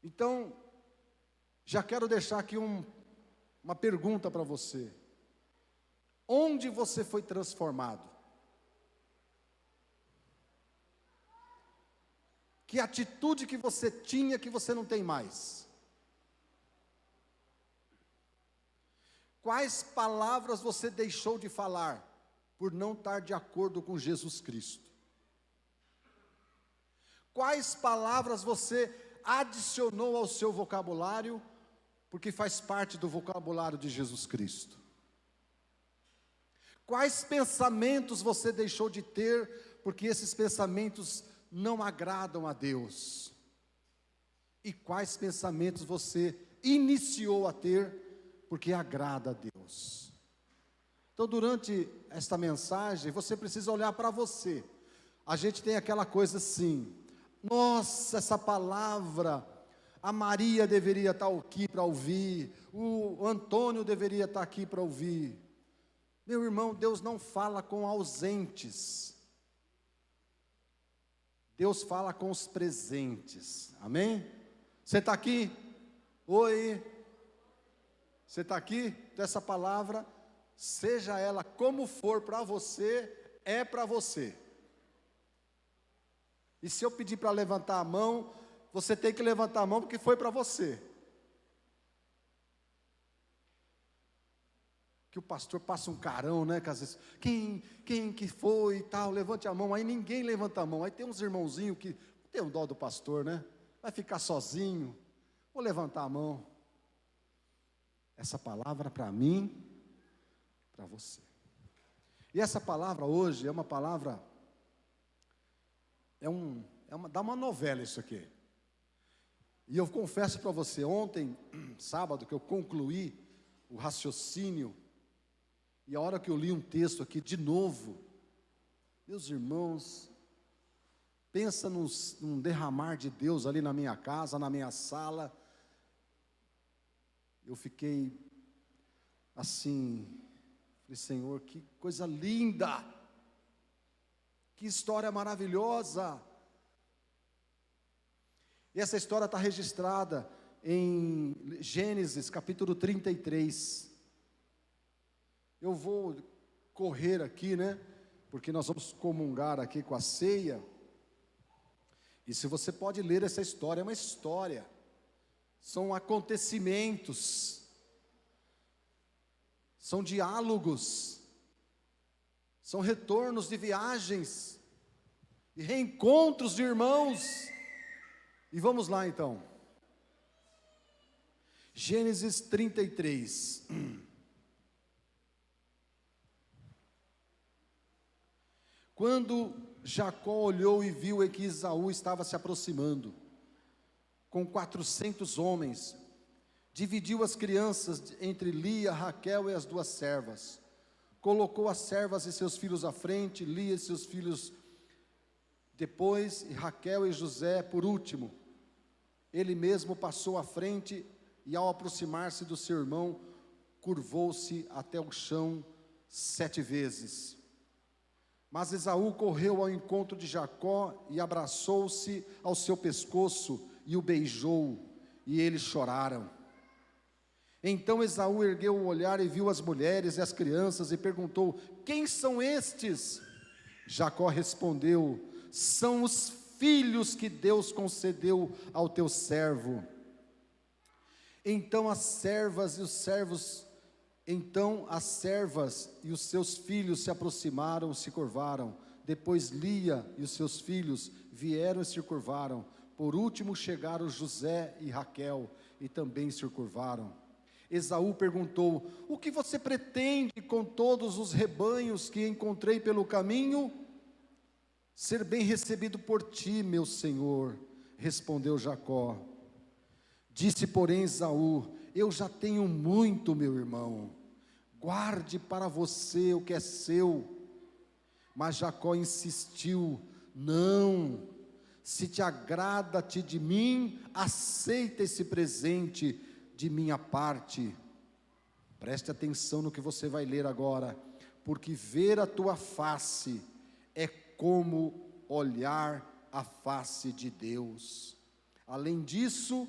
Então, já quero deixar aqui uma pergunta para você. Onde você foi transformado? Que atitude que você tinha que você não tem mais? Quais palavras você deixou de falar por não estar de acordo com Jesus Cristo? Quais palavras você adicionou ao seu vocabulário porque faz parte do vocabulário de Jesus Cristo? Quais pensamentos você deixou de ter porque esses pensamentos não agradam a Deus? E quais pensamentos você iniciou a ter porque agrada a Deus? Então, durante esta mensagem, você precisa olhar para você. A gente tem aquela coisa assim: nossa, essa palavra, a Maria deveria estar aqui para ouvir, o Antônio deveria estar aqui para ouvir. Meu irmão, Deus não fala com ausentes, Deus fala com os presentes, amém? Você está aqui? Oi? Você está aqui? Então essa palavra, seja ela como for para você, é para você. E se eu pedir para levantar a mão, você tem que levantar a mão porque foi para você. Que o pastor passa um carão, né? Que às vezes, quem que foi e tal, levante a mão. Aí ninguém levanta a mão. Aí tem uns irmãozinhos que tem um dó do pastor, né? Vai ficar sozinho. Vou levantar a mão. Essa palavra para mim, para você. E essa palavra hoje é uma palavra, dá uma novela isso aqui. E eu confesso para você, ontem, sábado, que eu concluí o raciocínio, e a hora que eu li um texto aqui de novo, meus irmãos, pensa num derramar de Deus ali na minha casa, na minha sala. Eu fiquei assim, falei, Senhor, que coisa linda, que história maravilhosa. E essa história está registrada em Gênesis capítulo 33. Eu vou correr aqui, né? Porque nós vamos comungar aqui com a ceia. E se você pode ler essa história, é uma história. São acontecimentos. São diálogos. São retornos de viagens. E reencontros de irmãos. E vamos lá então. Gênesis 33. Quando Jacó olhou e viu que Esaú estava se aproximando, com 400 homens, dividiu as crianças entre Lia, Raquel e as duas servas, colocou as servas e seus filhos à frente, Lia e seus filhos depois, e Raquel e José por último. Ele mesmo passou à frente e, ao aproximar-se do seu irmão, curvou-se até o chão 7 vezes. Mas Esaú correu ao encontro de Jacó e abraçou-se ao seu pescoço e o beijou, e eles choraram. Então Esaú ergueu o olhar e viu as mulheres e as crianças e perguntou: quem são estes? Jacó respondeu: são os filhos que Deus concedeu ao teu servo. Então as servas e os seus filhos se aproximaram, se curvaram. Depois Lia e os seus filhos vieram e se curvaram. Por último chegaram José e Raquel e também se curvaram. Esaú perguntou: o que você pretende com todos os rebanhos que encontrei pelo caminho? Ser bem recebido por ti, meu senhor, respondeu Jacó. Disse, porém, Esaú: eu já tenho muito, meu irmão, guarde para você o que é seu. Mas Jacó insistiu: não, se te agrada-te de mim, aceita esse presente de minha parte. Preste atenção no que você vai ler agora, porque ver a tua face é como olhar a face de Deus. Além disso,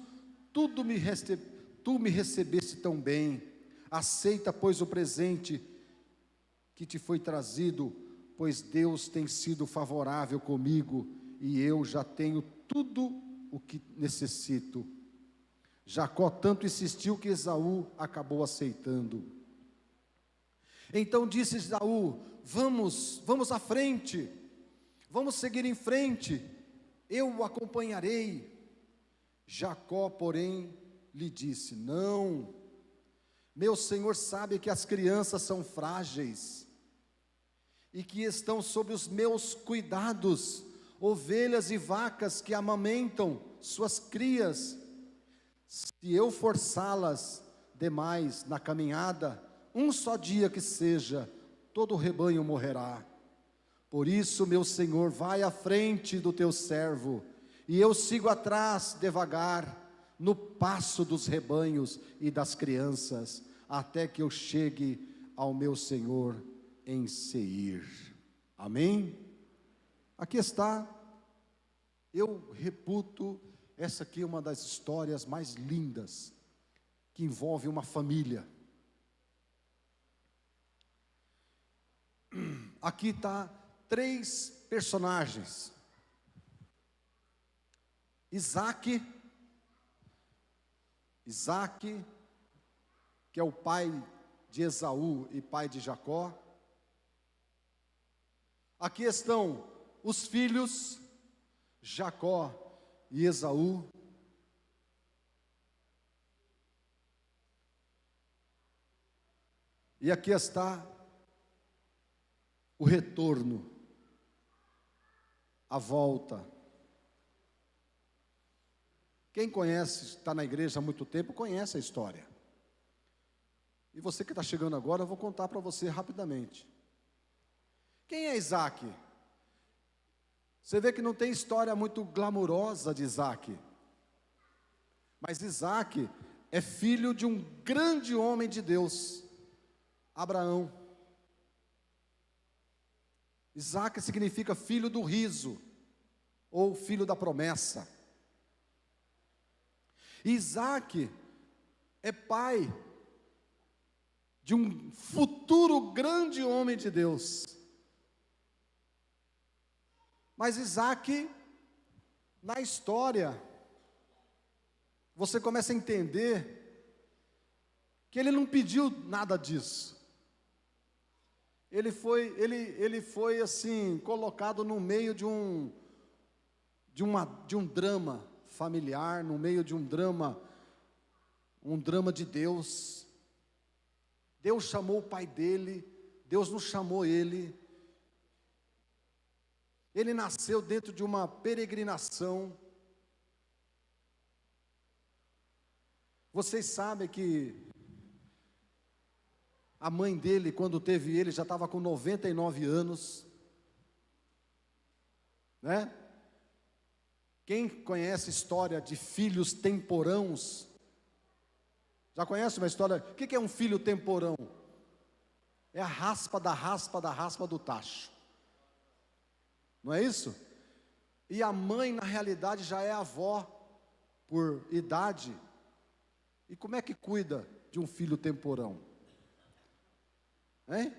tu me recebeste tão bem, aceita, pois, o presente que te foi trazido, pois Deus tem sido favorável comigo, e eu já tenho tudo o que necessito. Jacó tanto insistiu que Esaú acabou aceitando. Então disse Esaú: vamos à frente, vamos seguir em frente, eu o acompanharei. Jacó, porém, lhe disse: não, meu senhor sabe que as crianças são frágeis, e que estão sob os meus cuidados, ovelhas e vacas que amamentam suas crias. Se eu forçá-las demais na caminhada, um só dia que seja, todo o rebanho morrerá. Por isso, meu senhor, vai à frente do teu servo, e eu sigo atrás devagar, no passo dos rebanhos e das crianças, até que eu chegue ao meu senhor em Seir. Amém? Aqui está. Eu reputo, essa aqui é uma das histórias mais lindas, que envolve uma família. Aqui está 3 personagens: Isaac, que é o pai de Esaú e pai de Jacó. Aqui estão os filhos, Jacó e Esaú. E aqui está o retorno, a volta. Quem conhece, está na igreja há muito tempo, conhece a história. E você que está chegando agora, eu vou contar para você rapidamente. Quem é Isaac? Você vê que não tem história muito glamurosa de Isaac. Mas Isaac é filho de um grande homem de Deus, Abraão. Isaac significa filho do riso, ou filho da promessa. Isaac é pai de um futuro grande homem de Deus. Mas Isaac, na história, você começa a entender que ele não pediu nada disso. Ele foi assim, colocado no meio de um drama familiar, no meio de um drama de Deus. Deus chamou o pai dele, Deus não chamou ele. Ele nasceu dentro de uma peregrinação. Vocês sabem que a mãe dele, quando teve ele, já estava com 99 anos, né? Quem conhece história de filhos temporãos? Já conhece uma história? O que é um filho temporão? É a raspa da raspa da raspa do tacho. Não é isso? E a mãe, na realidade, já é avó por idade. E como é que cuida de um filho temporão? Hein?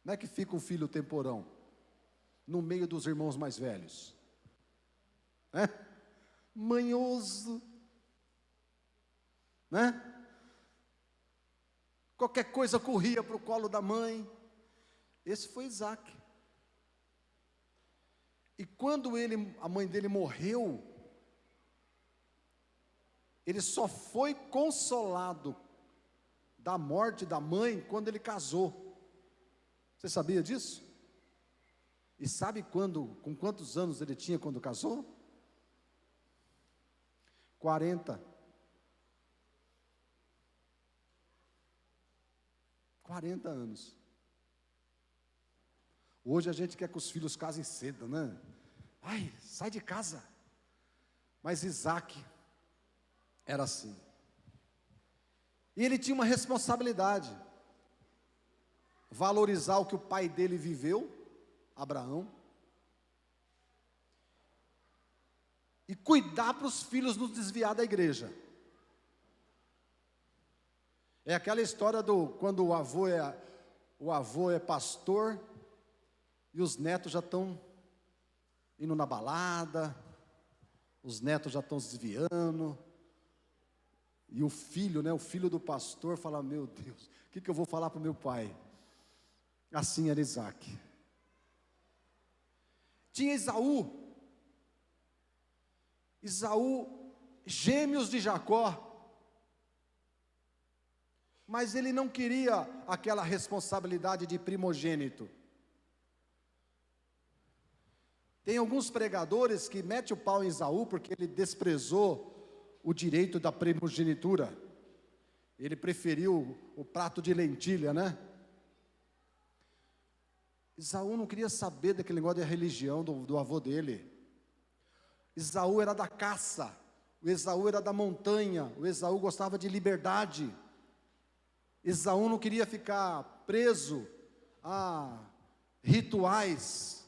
Como é que fica um filho temporão? No meio dos irmãos mais velhos. Né? Manhoso. Né? Qualquer coisa corria para o colo da mãe. Esse foi Isaac. E quando a mãe dele morreu, ele só foi consolado da morte da mãe quando ele casou. Você sabia disso? E sabe com quantos anos ele tinha quando casou? 40. 40 anos. Hoje a gente quer que os filhos casem cedo, né? Ai, sai de casa. Mas Isaac era assim. E ele tinha uma responsabilidade: valorizar o que o pai dele viveu, Abraão, e e cuidar para os filhos não desviar da igreja. É aquela história quando o avô é pastor e os netos já estão indo na balada, os netos já estão se desviando, e o filho do pastor fala: meu Deus, o que eu vou falar para o meu pai? Assim era Isaac. Tinha Esaú, gêmeos de Jacó, mas ele não queria aquela responsabilidade de primogênito. Tem alguns pregadores que metem o pau em Esaú porque ele desprezou o direito da primogenitura. Ele preferiu o prato de lentilha, né? Esaú não queria saber daquele negócio de religião do avô dele. Esaú era da caça, o Esaú era da montanha, o Esaú gostava de liberdade. Esaú não queria ficar preso a rituais.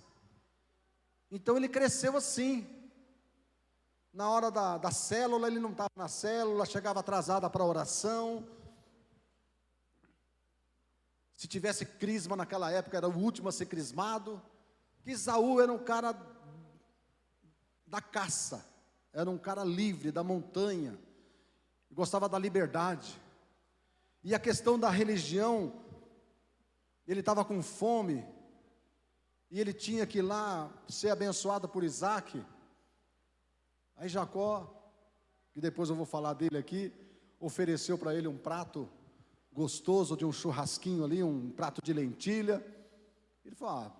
Então ele cresceu assim. Na hora da célula, ele não estava na célula, chegava atrasado para a oração. Se tivesse crisma naquela época, era o último a ser crismado. Esaú era um cara da caça, era um cara livre, da montanha, gostava da liberdade. E a questão da religião, ele estava com fome, e ele tinha que ir lá ser abençoado por Isaac. Aí Jacó, que depois eu vou falar dele aqui, ofereceu para ele um prato gostoso de um churrasquinho ali, um prato de lentilha. Ele falou: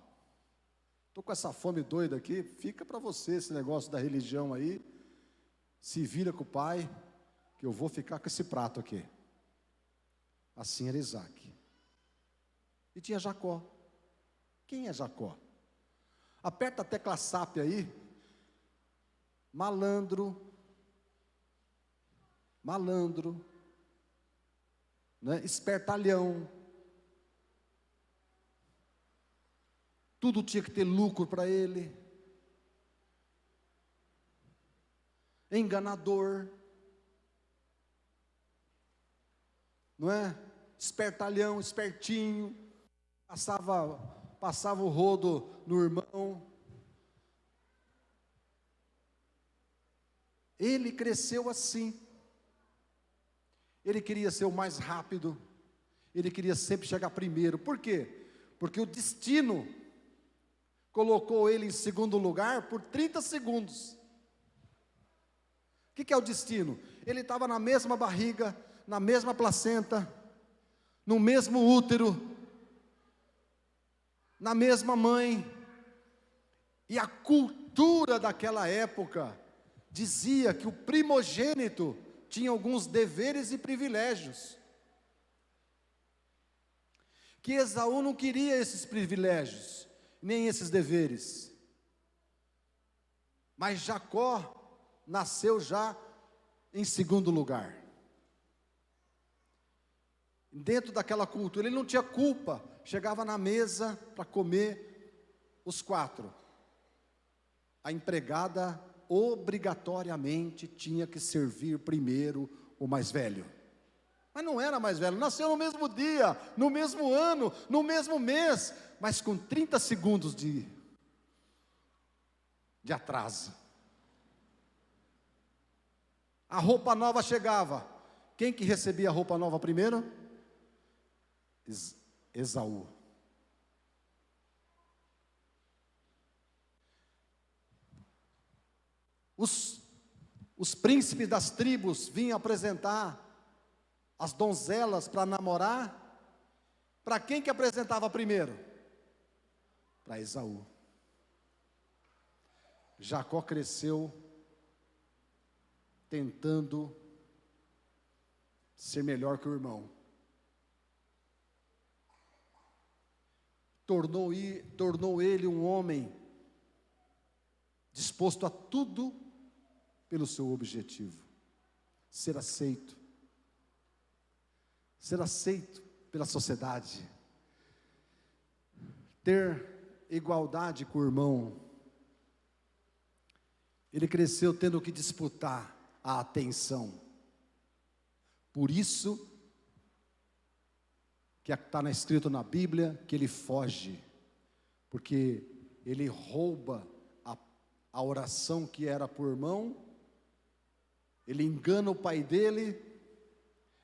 estou com essa fome doida aqui, fica para você esse negócio da religião aí, se vira com o pai, que eu vou ficar com esse prato aqui. Assim era Isaac. E tinha Jacó. Quem é Jacó? Aperta a tecla SAP aí. Malandro, né? Espertalhão. Tudo tinha que ter lucro para ele. Enganador, não é? Espertalhão, espertinho, passava o rodo no irmão. Ele cresceu assim. Ele queria ser o mais rápido, ele queria sempre chegar primeiro. Por quê? Porque o destino colocou ele em segundo lugar por 30 segundos. O que é o destino? Ele estava na mesma barriga, na mesma placenta, no mesmo útero, na mesma mãe, e a cultura daquela época dizia que o primogênito tinha alguns deveres e privilégios, que Esaú não queria esses privilégios, nem esses deveres, mas Jacó nasceu já em segundo lugar. Dentro daquela cultura, ele não tinha culpa, chegava na mesa para comer os 4. A empregada obrigatoriamente tinha que servir primeiro o mais velho. Mas não era mais velho, nasceu no mesmo dia, no mesmo ano, no mesmo mês, mas com 30 segundos de atraso. A roupa nova chegava. Quem que recebia a roupa nova primeiro? Esaú. Os príncipes das tribos vinham apresentar as donzelas para namorar. Para quem que apresentava primeiro? Para Esaú. Jacó cresceu tentando ser melhor que o irmão. Tornou ele um homem disposto a tudo pelo seu objetivo: ser aceito pela sociedade, ter igualdade com o irmão. Ele cresceu tendo que disputar a atenção. Por isso, que está escrito na Bíblia, que ele foge, porque ele rouba a oração que era por mão, ele engana o pai dele,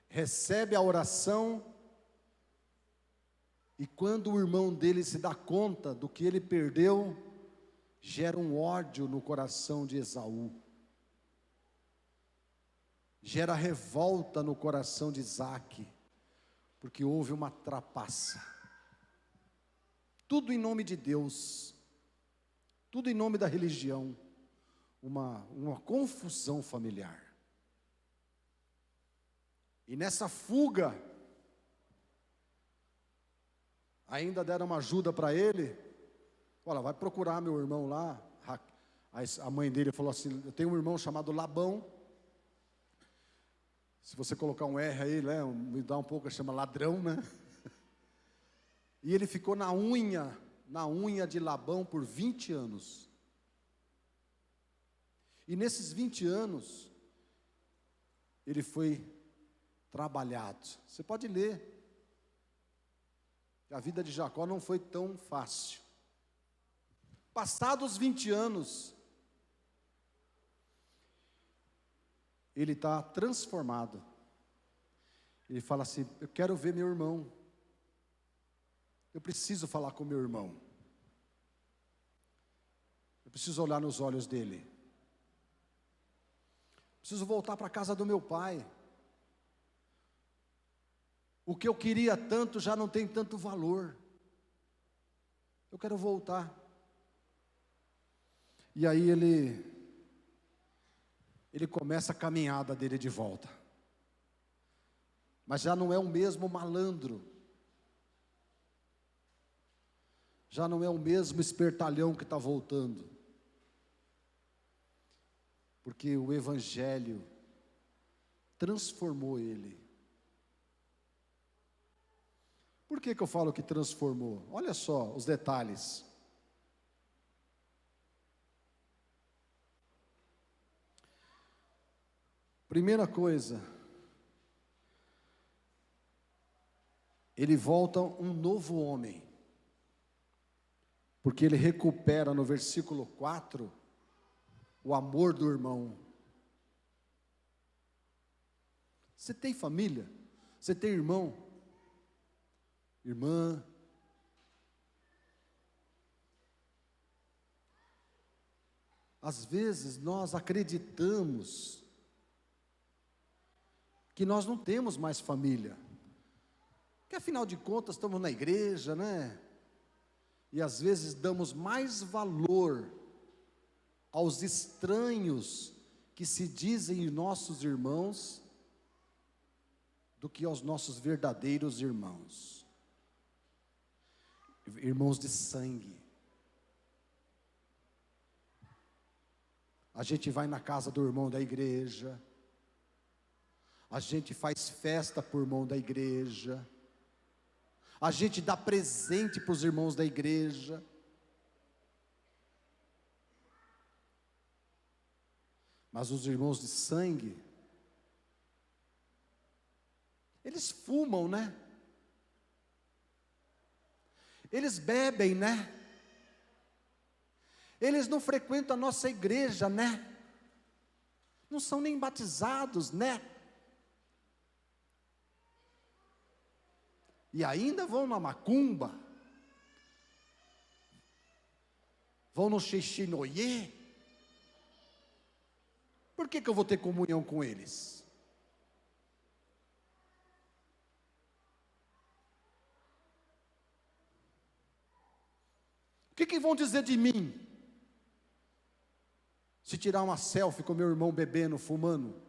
recebe a oração, e quando o irmão dele se dá conta do que ele perdeu, gera um ódio no coração de Esaú, gera revolta no coração de Isaque, porque houve uma trapaça, tudo em nome de Deus, tudo em nome da religião, uma confusão familiar. E nessa fuga, ainda deram uma ajuda para ele. Olha, vai procurar meu irmão lá. A mãe dele falou assim: eu tenho um irmão chamado Labão. Se você colocar um R aí, né, me dá um pouco, chama ladrão, né? E ele ficou na unha de Labão por 20 anos. E nesses 20 anos, ele foi trabalhado. Você pode ler. A vida de Jacó não foi tão fácil. Passados 20 anos, ele está transformado. Ele fala assim: eu quero ver meu irmão. Eu preciso falar com meu irmão. Eu preciso olhar nos olhos dele. Preciso voltar para a casa do meu pai. O que eu queria tanto já não tem tanto valor. Eu quero voltar. E aí ele começa a caminhada dele de volta. Mas já não é o mesmo malandro. Já não é o mesmo espertalhão que está voltando. Porque o Evangelho transformou ele. Por que eu falo que transformou? Olha só os detalhes. Primeira coisa, ele volta um novo homem. Porque ele recupera no versículo 4 o amor do irmão. Você tem família? Você tem irmão? Irmã? Às vezes nós acreditamos que nós não temos mais família. Que afinal de contas estamos na igreja, né? E às vezes damos mais valor aos estranhos que se dizem nossos irmãos do que aos nossos verdadeiros irmãos. Irmãos de sangue. A gente vai na casa do irmão da igreja. A gente faz festa para o irmão da igreja. A gente dá presente para os irmãos da igreja. Mas os irmãos de sangue, eles fumam, né? Eles bebem, né? Eles não frequentam a nossa igreja, né? Não são nem batizados, né? E ainda vão na macumba, vão no xixinoye. Por que eu vou ter comunhão com eles? O que vão dizer de mim? Se tirar uma selfie com meu irmão bebendo, fumando,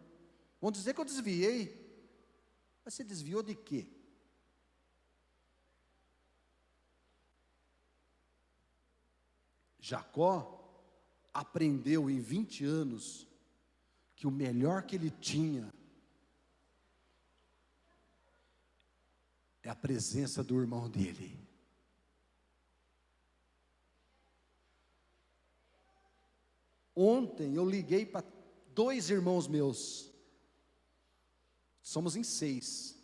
vão dizer que eu desviei. Mas você desviou de quê? Jacó aprendeu em 20 anos que o melhor que ele tinha é a presença do irmão dele. Ontem eu liguei para 2 irmãos meus, somos em 6,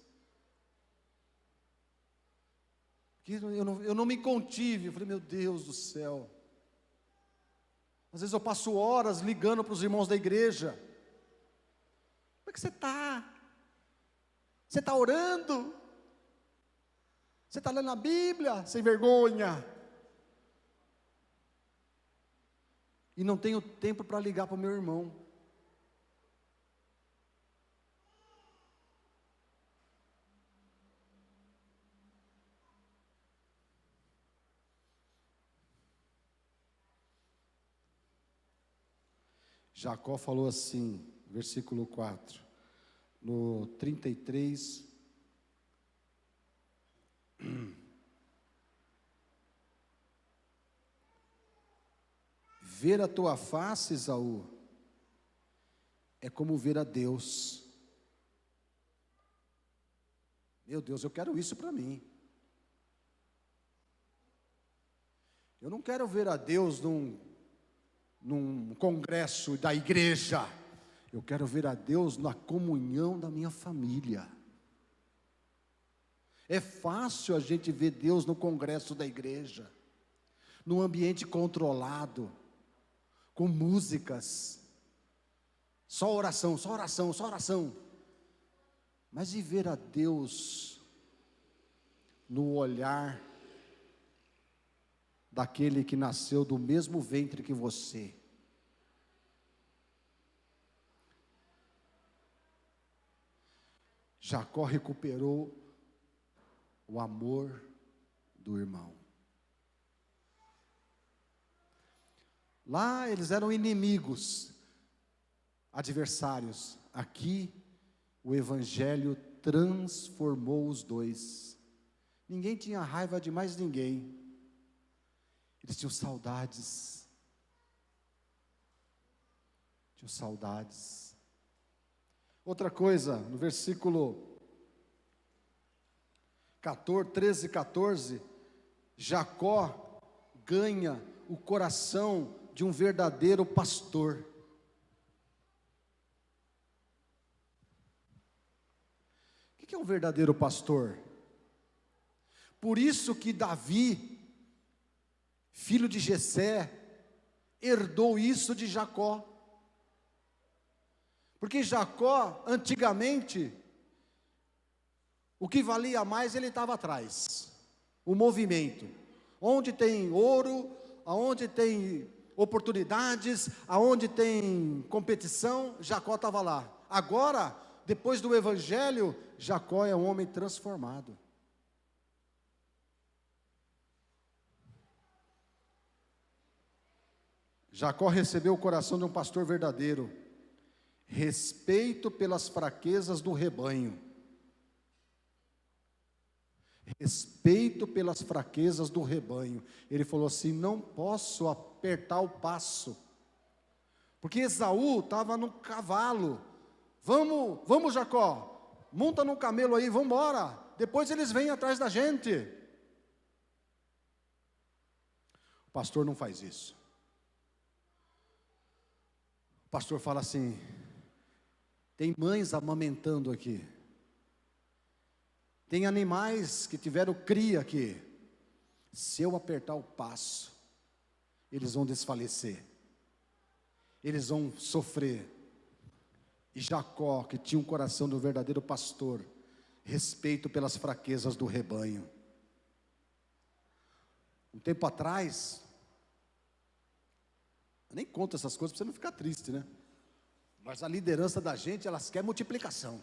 que eu não me contive, eu falei, meu Deus do céu, às vezes eu passo horas ligando para os irmãos da igreja, como é que você está? Você está orando? Você está lendo a Bíblia? Sem vergonha. E não tenho tempo para ligar para o meu irmão. Jacó falou assim, versículo 4, no 33, ver a tua face, Esaú, é como ver a Deus. Meu Deus, eu quero isso para mim. Eu não quero ver a Deus num congresso da igreja. Eu quero ver a Deus na comunhão da minha família. É fácil a gente ver Deus no congresso da igreja, num ambiente controlado, com músicas, só oração, só oração, só oração. Mas e ver a Deus no olhar daquele que nasceu do mesmo ventre que você? Jacó recuperou o amor do irmão. Lá eles eram inimigos, adversários. Aqui o Evangelho transformou os dois. Ninguém tinha raiva de mais ninguém. Eles tinham saudades. Tinham saudades. Outra coisa, no versículo 13, 14, Jacó ganha o coração de um verdadeiro pastor. O que é um verdadeiro pastor? Por isso que Davi, filho de Jessé, herdou isso de Jacó. Porque Jacó, antigamente, o que valia mais, ele estava atrás. O movimento. Onde tem ouro, aonde tem oportunidades, aonde tem competição, Jacó estava lá. Agora, depois do Evangelho, Jacó é um homem transformado. Jacó recebeu o coração de um pastor verdadeiro. Respeito pelas fraquezas do rebanho. Respeito pelas fraquezas do rebanho. Ele falou assim: não posso apertar o passo, porque Esaú estava no cavalo. Vamos Jacó, monta no camelo aí, vamos embora, depois eles vêm atrás da gente. O pastor não faz isso. O pastor fala assim: tem mães amamentando aqui, tem animais que tiveram cria aqui. Se eu apertar o passo, eles vão desfalecer, eles vão sofrer. E Jacó, que tinha um coração do verdadeiro pastor, respeito pelas fraquezas do rebanho. Um tempo atrás, eu nem conto essas coisas para você não ficar triste, né? Mas a liderança da gente, elas querem multiplicação.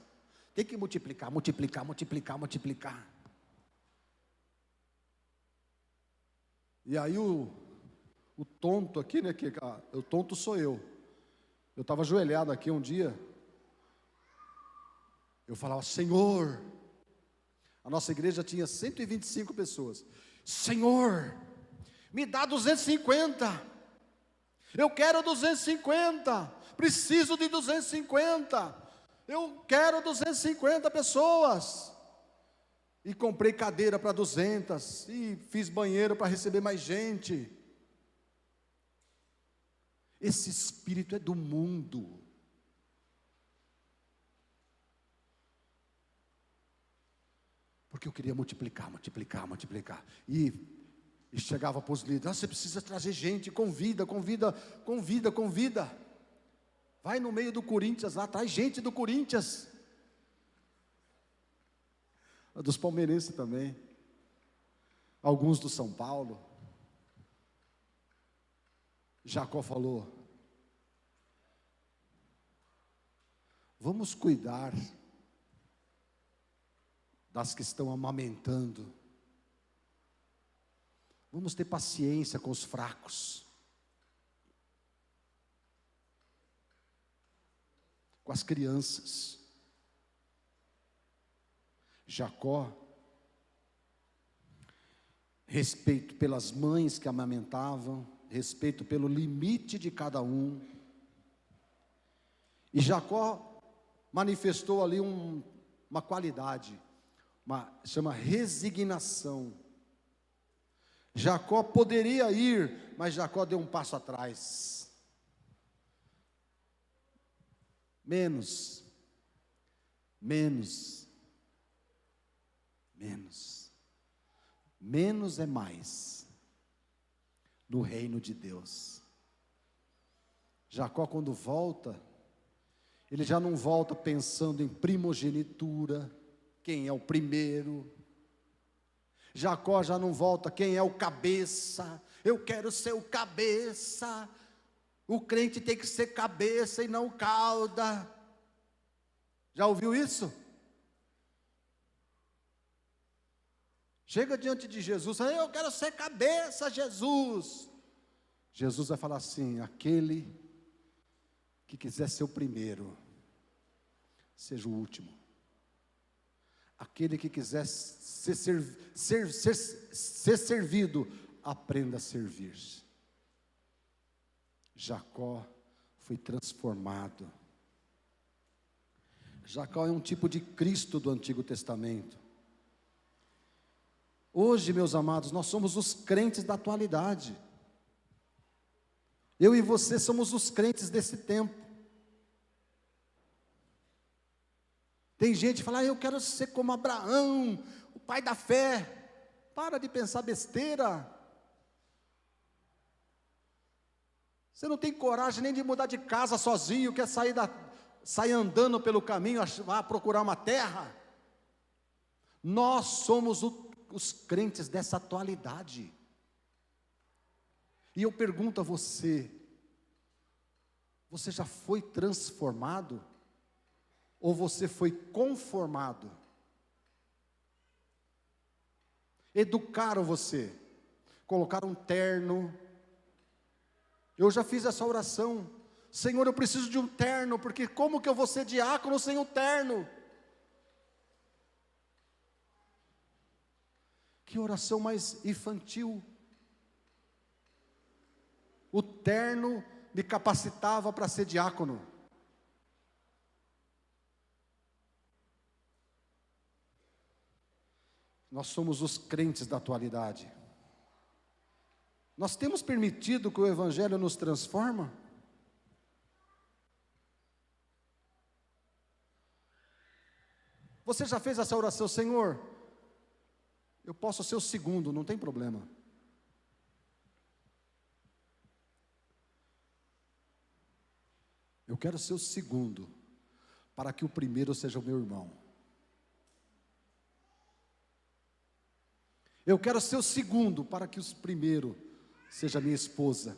Tem que multiplicar, multiplicar, multiplicar, multiplicar. E aí o tonto aqui, né? O tonto sou eu. Eu estava ajoelhado aqui um dia. Eu falava: Senhor, a nossa igreja tinha 125 pessoas. Senhor, me dá 250. Eu quero 250. Preciso de 250. Eu quero 250 pessoas. E comprei cadeira para 200. E fiz banheiro para receber mais gente. Esse espírito é do mundo. Porque eu queria multiplicar. E chegava para os líderes: você precisa trazer gente, convida. Vai no meio do Corinthians lá, traz gente do Corinthians. Dos palmeirenses também. Alguns do São Paulo. Jacó falou: vamos cuidar das que estão amamentando. Vamos ter paciência com os fracos, com as crianças. Jacó, respeito pelas mães que amamentavam, respeito pelo limite de cada um. E Jacó manifestou ali uma qualidade, chama resignação. Jacó poderia ir, mas Jacó deu um passo atrás. Menos é mais no reino de Deus. Jacó, quando volta, ele já não volta pensando em primogenitura, quem é o primeiro. Jacó já não volta quem é o cabeça. Eu quero ser o cabeça. O crente tem que ser cabeça e não cauda. Já ouviu isso? Chega diante de Jesus: eu quero ser cabeça, Jesus. Jesus vai falar assim: aquele que quiser ser o primeiro, seja o último. Aquele que quiser ser servido, aprenda a servir. Jacó foi transformado. Jacó é um tipo de Cristo do Antigo Testamento. Hoje, meus amados, nós somos os crentes da atualidade. Eu e você somos os crentes desse tempo. Tem gente que fala: eu quero ser como Abraão, o pai da fé. Para de pensar besteira. Você não tem coragem nem de mudar de casa sozinho, quer sair andando pelo caminho, a procurar uma terra. Nós somos os crentes dessa atualidade. E eu pergunto a você: você já foi transformado? Ou você foi conformado? Educaram você, colocaram um terno. Eu já fiz essa oração: Senhor, eu preciso de um terno, porque como que eu vou ser diácono sem um terno? Que oração mais infantil. O terno me capacitava para ser diácono. Nós somos os crentes da atualidade. Nós temos permitido que o Evangelho nos transforma? Você já fez essa oração: Senhor, eu posso ser o segundo, não tem problema. Eu quero ser o segundo, para que o primeiro seja o meu irmão. Eu quero ser o segundo, para que o primeiro seja minha esposa.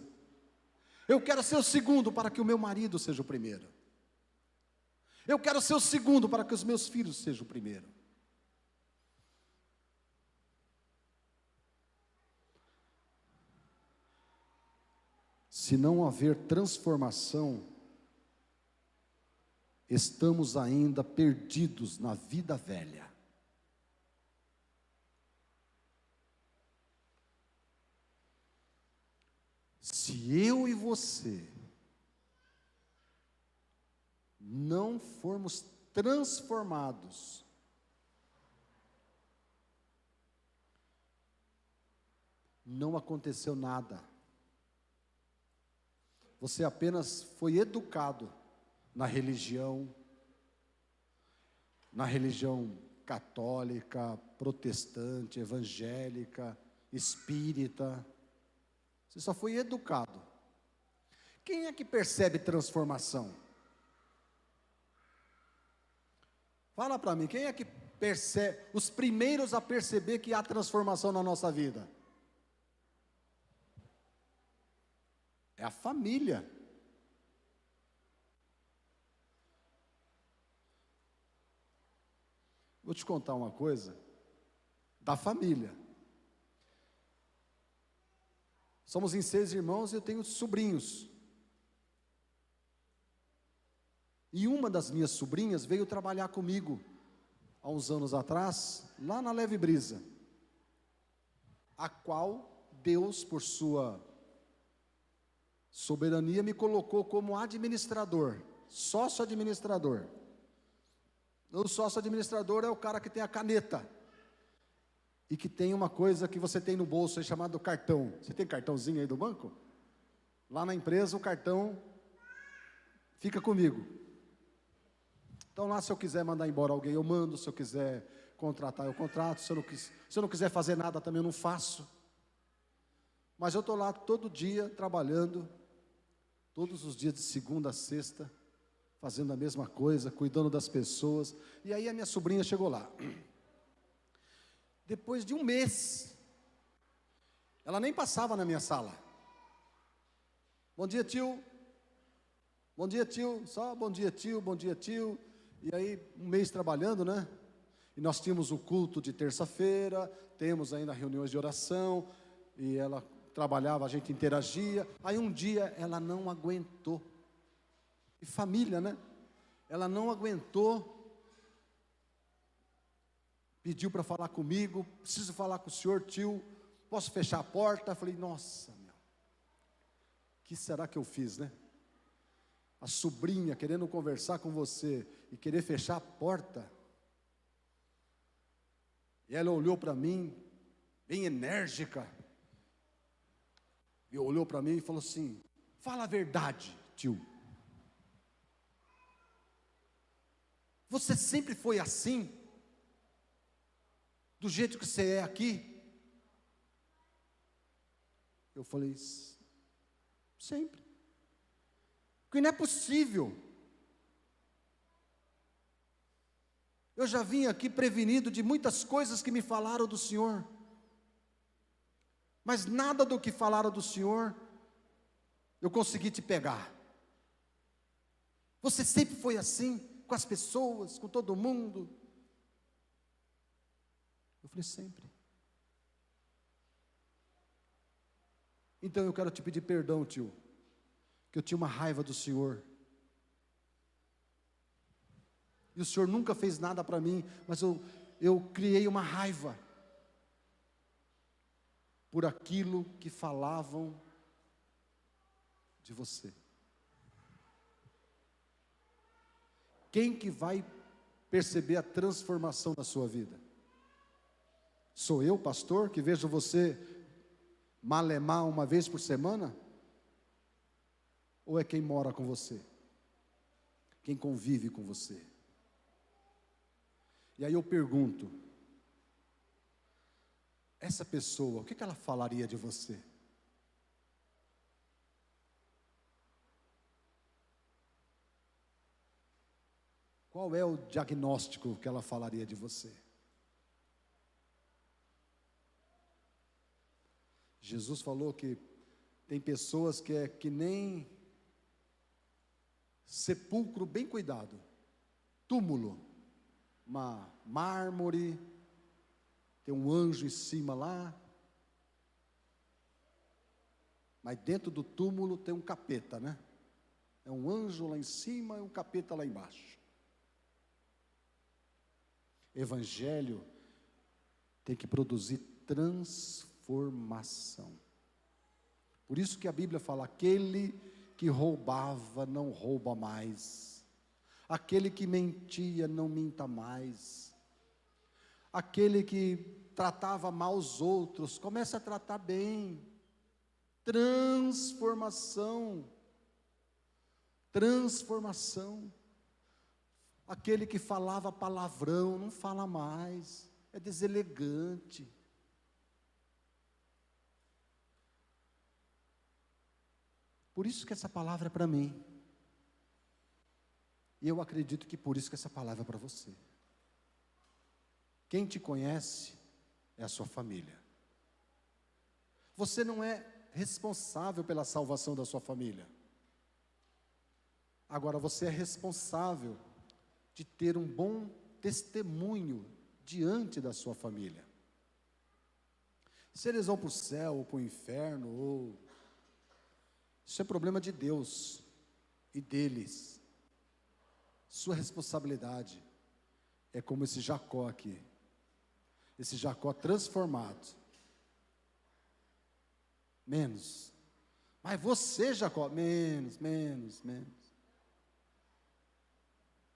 Eu quero ser o segundo, para que o meu marido seja o primeiro. Eu quero ser o segundo, para que os meus filhos sejam o primeiro. Se não haver transformação, estamos ainda perdidos na vida velha. Se eu e você não formos transformados, não aconteceu nada. Você apenas foi educado na religião católica, protestante, evangélica, espírita. Você só foi educado. Quem é que percebe transformação? Fala para mim, quem é que percebe, os primeiros a perceber que há transformação na nossa vida? É a família. Vou te contar uma coisa da família. Somos em 6 irmãos e eu tenho sobrinhos. E uma das minhas sobrinhas veio trabalhar comigo há uns anos atrás, lá na Leve Brisa, a qual Deus, por sua soberania, me colocou como administrador, sócio administrador. O sócio administrador é o cara que tem a caneta e que tem uma coisa que você tem no bolso aí chamado cartão. Você tem cartãozinho aí do banco? Lá na empresa o cartão fica comigo. Então lá, se eu quiser mandar embora alguém, eu mando. Se eu quiser contratar, eu contrato. Se eu não quiser fazer nada, também eu não faço. Mas eu estou lá todo dia trabalhando, todos os dias de segunda a sexta, fazendo a mesma coisa, cuidando das pessoas. E aí a minha sobrinha chegou lá. Depois de um mês, ela nem passava na minha sala. Bom dia, tio. Bom dia, tio. Só bom dia, tio. Bom dia, tio. E aí, um mês trabalhando, né? E nós tínhamos o culto de terça-feira, temos ainda reuniões de oração, e ela trabalhava, a gente interagia. Aí um dia ela não aguentou. E família, né? Ela não aguentou. Pediu para falar comigo. Preciso falar com o senhor, tio. Posso fechar a porta? Eu falei, nossa, meu. O que será que eu fiz, né? A sobrinha querendo conversar com você e querer fechar a porta. E ela olhou para mim, bem enérgica. E olhou para mim e falou assim, fala a verdade, tio. Você sempre foi assim? Do jeito que você é aqui? Eu falei, sempre. Porque não é possível. Eu já vim aqui prevenido de muitas coisas que me falaram do Senhor. Mas nada do que falaram do Senhor, eu consegui te pegar. Você sempre foi assim, com as pessoas, com todo mundo. Eu falei, sempre. Então eu quero te pedir perdão, tio, que eu tinha uma raiva do Senhor. E o Senhor nunca fez nada para mim, mas eu criei uma raiva por aquilo que falavam de você. Quem que vai perceber a transformação da sua vida? Sou eu, pastor, que vejo você malemar uma vez por semana? Ou é quem mora com você? Quem convive com você? E aí eu pergunto, essa pessoa, o que ela falaria de você? Qual é o diagnóstico que ela falaria de você? Jesus falou que tem pessoas que é que nem sepulcro bem cuidado, túmulo, uma mármore, tem um anjo em cima lá, mas dentro do túmulo tem um capeta, né? É um anjo lá em cima e um capeta lá embaixo. Evangelho tem que produzir transformação. Por isso que a Bíblia fala, aquele que roubava não rouba mais, aquele que mentia não minta mais, aquele que tratava mal os outros, comece a tratar bem. Transformação. transformação. Aquele que falava palavrão, não fala mais, é deselegante. Por isso que essa palavra é para mim. E eu acredito que por isso que essa palavra é para você. Quem te conhece é a sua família. Você não é responsável pela salvação da sua família. Agora você é responsável de ter um bom testemunho diante da sua família. Se eles vão para o céu ou para o inferno, isso é problema de Deus e deles. Sua responsabilidade é como esse Jacó aqui. Esse Jacó transformado. Menos. Mas você, Jacó, menos.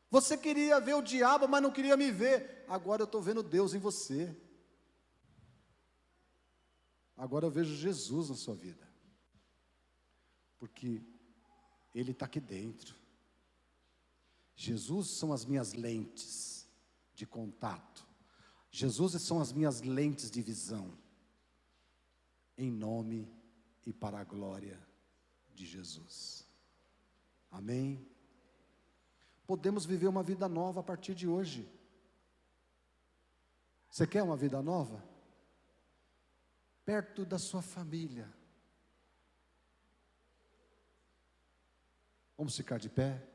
Você queria ver o diabo, mas não queria me ver. Agora eu estou vendo Deus em você. Agora eu vejo Jesus na sua vida. Porque Ele está aqui dentro. Jesus são as minhas lentes de contato. Jesus são as minhas lentes de visão. Em nome e para a glória de Jesus. Amém? Podemos viver uma vida nova a partir de hoje. Você quer uma vida nova? Perto da sua família. Vamos ficar de pé?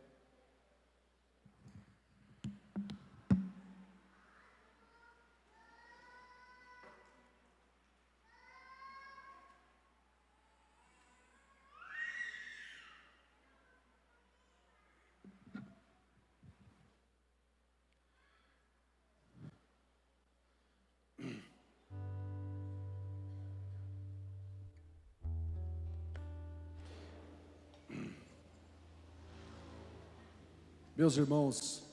Meus irmãos,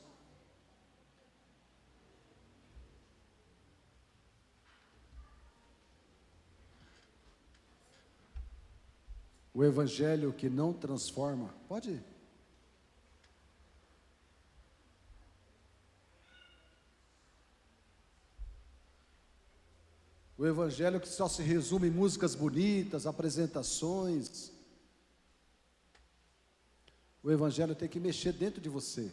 o evangelho que não transforma, pode ir. O evangelho que só se resume em músicas bonitas, apresentações. O evangelho tem que mexer dentro de você.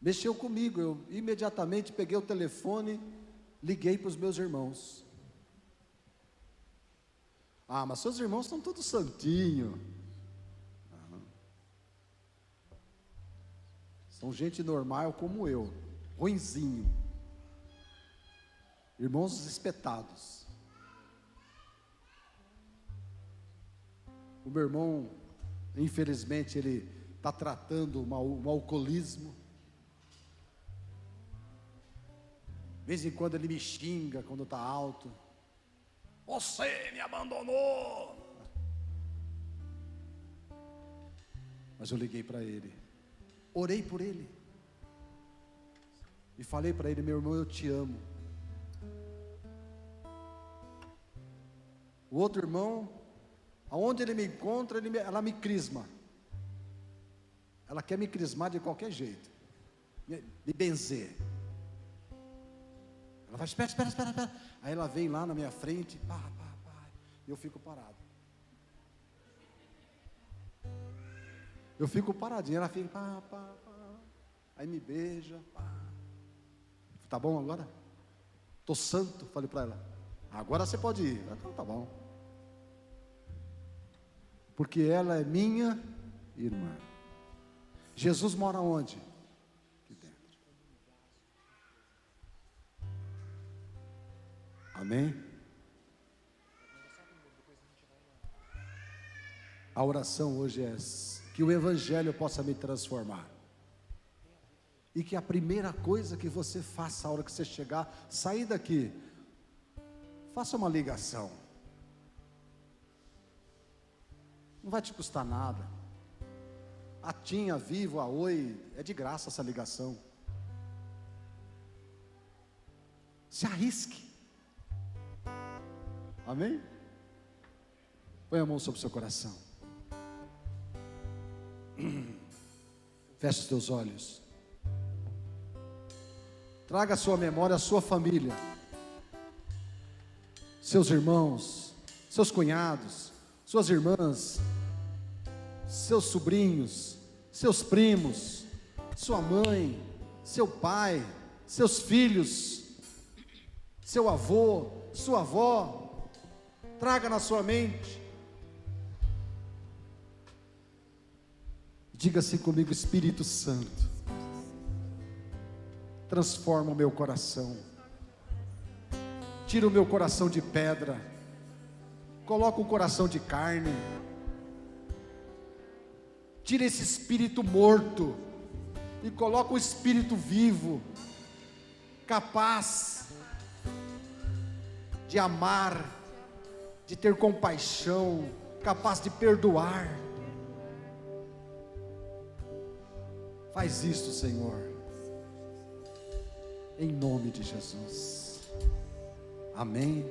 Mexeu comigo, eu imediatamente peguei o telefone, liguei para os meus irmãos. Ah, mas seus irmãos estão todos santinhos. São gente normal como eu, ruinzinho. Irmãos espetados. O meu irmão, infelizmente, ele está tratando um alcoolismo. De vez em quando ele me xinga quando está alto. Você me abandonou. Mas eu liguei para ele, orei por ele e falei para ele: meu irmão, eu te amo. O outro irmão, aonde ele me encontra, ela me crisma. Ela quer me crismar de qualquer jeito, me benzer. Ela vai, espera. Aí ela vem lá na minha frente, pá, e eu fico parado. Eu fico paradinho, ela fica, pá. Aí me beija, pá. Tá bom agora? Tô santo, falei para ela. Agora você pode ir. Então tá bom. Porque ela é minha irmã. Jesus mora onde? Aqui dentro. Amém? A oração hoje é essa: que o evangelho possa me transformar. E que a primeira coisa que você faça a hora que você chegar, sair daqui, faça uma ligação. Não vai te custar nada. A TIM, a Vivo, a Oi, é de graça essa ligação. Se arrisque. Amém? Põe a mão sobre o seu coração. Feche os teus olhos. Traga à sua memória a sua família, seus irmãos, seus cunhados, suas irmãs, seus sobrinhos, seus primos, sua mãe, seu pai, seus filhos, seu avô, sua avó. Traga na sua mente. Diga assim comigo: Espírito Santo, transforma o meu coração, tira o meu coração de pedra, coloca um coração de carne, tira esse espírito morto e coloca um espírito vivo, capaz de amar, de ter compaixão, capaz de perdoar. Faz isto, Senhor, em nome de Jesus. Amém.